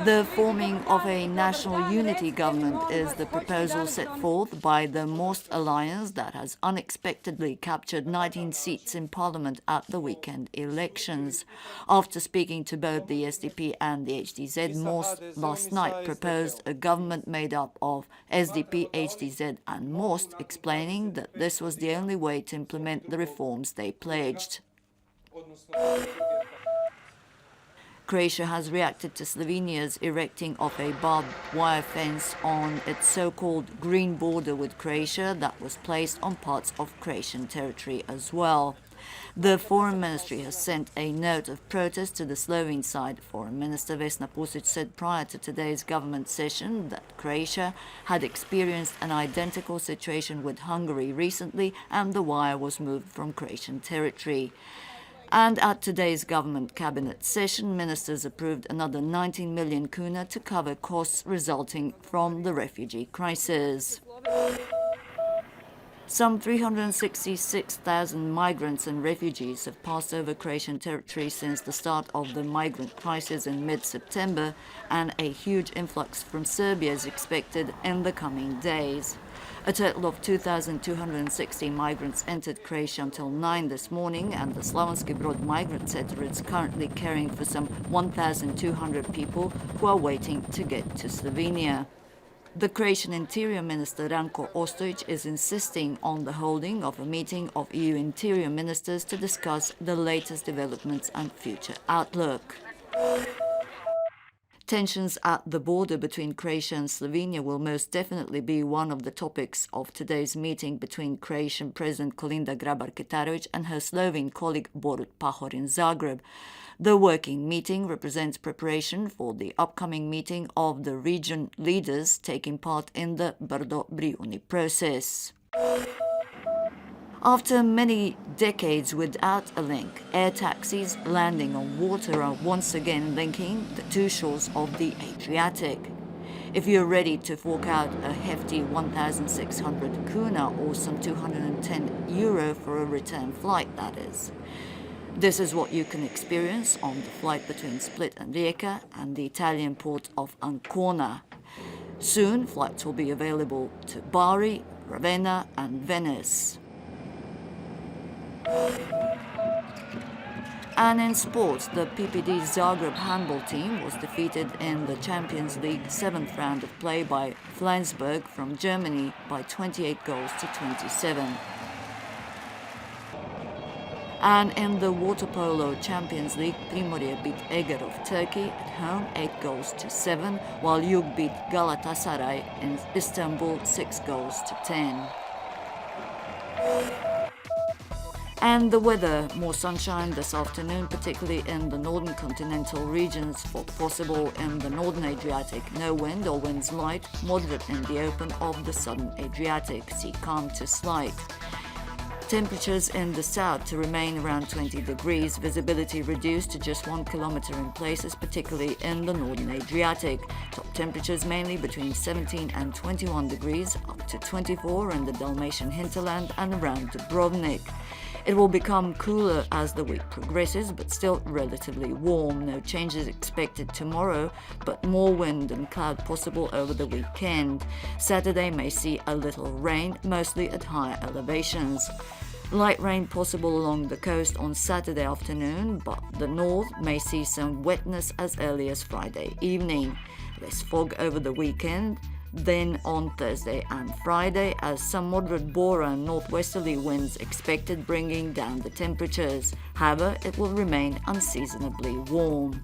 The forming of a national unity government is the proposal set forth by the Most Alliance that has unexpectedly captured 19 seats in parliament at the weekend elections. After speaking to both the SDP and the HDZ, Most last night proposed a government made up of SDP, HDZ and Most, explaining that this was the only way to implement the reforms they pledged. Croatia has reacted to Slovenia's erecting of a barbed wire fence on its so-called green border with Croatia that was placed on parts of Croatian territory as well. The Foreign Ministry has sent a note of protest to the Slovene side. Foreign Minister Vesna Pusic said prior to today's government session that Croatia had experienced an identical situation with Hungary recently and the wire was moved from Croatian territory. And at today's government cabinet session, ministers approved another 19 million kuna to cover costs resulting from the refugee crisis. Some 366,000 migrants and refugees have passed over Croatian territory since the start of the migrant crisis in mid-September, and a huge influx from Serbia is expected in the coming days. A total of 2,260 migrants entered Croatia until 9 this morning, and the Slavonski Brod migrant center is currently caring for some 1,200 people who are waiting to get to Slovenia. The Croatian Interior Minister Ranko Ostojic is insisting on the holding of a meeting of EU interior ministers to discuss the latest developments and future outlook. Tensions at the border between Croatia and Slovenia will most definitely be one of the topics of today's meeting between Croatian President Kolinda Grabar-Kitarović and her Slovene colleague Borut Pahor in Zagreb. The working meeting represents preparation for the upcoming meeting of the region leaders taking part in the Brdo-Brijuni process. After many decades without a link, air taxis landing on water are once again linking the two shores of the Adriatic. If you're ready to fork out a hefty 1,600 kuna or some €210 for a return flight, that is. This is what you can experience on the flight between Split and Rijeka and the Italian port of Ancona. Soon, flights will be available to Bari, Ravenna and Venice. And in sports, the PPD Zagreb handball team was defeated in the Champions League 7th round of play by Flensburg from Germany by 28 goals to 27. And in the water polo Champions League, Primorje beat Eger of Turkey at home 8 goals to 7, while Yug beat Galatasaray in Istanbul 6 goals to 10. And the weather, more sunshine this afternoon, particularly in the northern continental regions, fog possible in the northern Adriatic, no wind or winds light, moderate in the open of the southern Adriatic, sea calm to slight. Temperatures in the south to remain around 20 degrees, visibility reduced to just 1 kilometer in places, particularly in the northern Adriatic. Top temperatures mainly between 17 and 21 degrees, up to 24 in the Dalmatian hinterland and around Dubrovnik. It will become cooler as the week progresses, but still relatively warm. No changes expected tomorrow, but more wind and cloud possible over the weekend. Saturday may see a little rain, mostly at higher elevations. Light rain possible along the coast on Saturday afternoon, but the north may see some wetness as early as Friday evening. Less fog over the weekend. Then on Thursday and Friday, as some moderate bora and northwesterly winds expected, bringing down the temperatures. However, it will remain unseasonably warm.